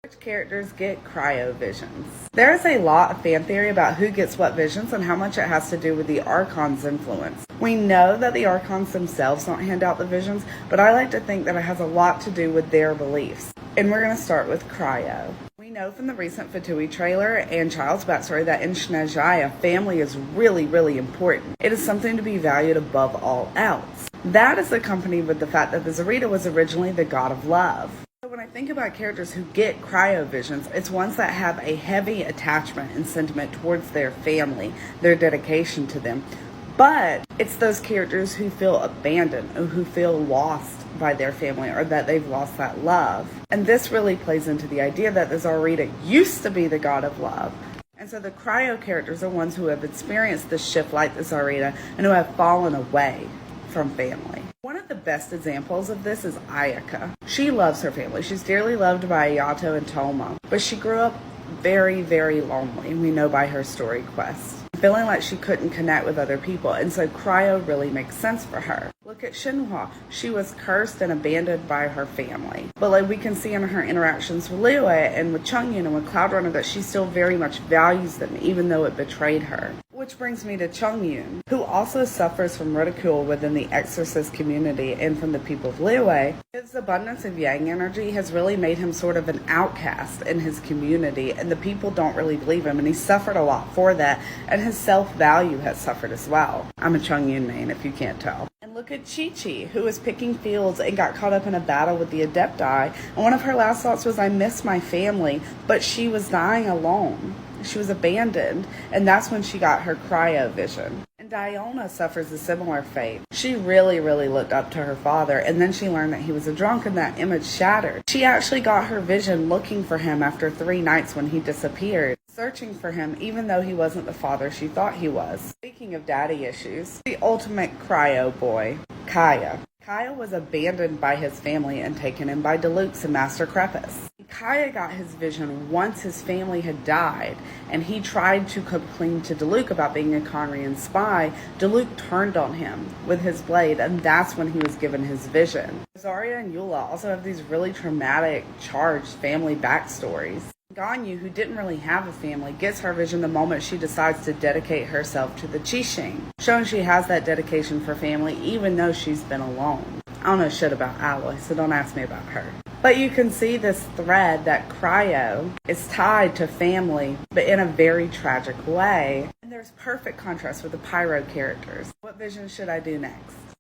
Which characters get cryovisions? There is a lot of fan theory about who gets what visions and how much it has to do with the Archon's influence. We know that the Archons themselves don't hand out the visions, but I like to think that it has a lot to do with their beliefs. And we're going to start with cryo. We know from the recent Fatui trailer and Child's backstory that in Shnezhaya, family is really, really important. It is something to be valued above all else. That is accompanied with the fact that the Zarita was originally the god of love. So when I think about characters who get cryovisions, it's ones that have a heavy attachment and sentiment towards their family, their dedication to them. But it's those characters who feel abandoned or who feel lost by their family or that they've lost that love. And this really plays into the idea that the Zarita used to be the god of love. And so the cryo characters are ones who have experienced this shift like the Zarita and who have fallen away from family. One of the best examples of this is Ayaka. She loves her family. She's dearly loved by Ayato and Toma, but she grew up very, very lonely, we know by her story quest, feeling like she couldn't connect with other people, and so cryo really makes sense for her. Look at Shinhua. She was cursed and abandoned by her family. But like we can see in her interactions with Liyue and with Chungyun and with Cloud Runner that she still very much values them, even though it betrayed her. Which brings me to Chungyun, who also suffers from ridicule within the exorcist community and from the people of Liyue. His abundance of yang energy has really made him sort of an outcast in his community, and the people don't really believe him, and he suffered a lot for that, and his self-value has suffered as well. I'm a Chungyun main, if you can't tell. And look at Chi-Chi, who was picking fields and got caught up in a battle with the Adepti, and one of her last thoughts was, I miss my family, but she was dying alone. She was abandoned, and that's when she got her cryo vision. And Diona suffers a similar fate. She really, really looked up to her father, and then she learned that he was a drunk, and that image shattered. She actually got her vision looking for him after 3 nights when he disappeared, searching for him even though he wasn't the father she thought he was. Speaking of daddy issues, the ultimate cryo boy, Kaya. Kaya was abandoned by his family and taken in by Dilucs and Master Crepus. Kaya got his vision once his family had died, and he tried to come clean to Diluc about being a Conrian spy. Diluc turned on him with his blade, and that's when he was given his vision. Zarya and Eula also have these really traumatic, charged family backstories. Ganyu, who didn't really have a family, gets her vision the moment she decides to dedicate herself to the Qixing, showing she has that dedication for family even though she's been alone. I don't know shit about Alloy, so don't ask me about her. But you can see this thread that cryo is tied to family, but in a very tragic way. And there's perfect contrast with the Pyro characters. What vision should I do next?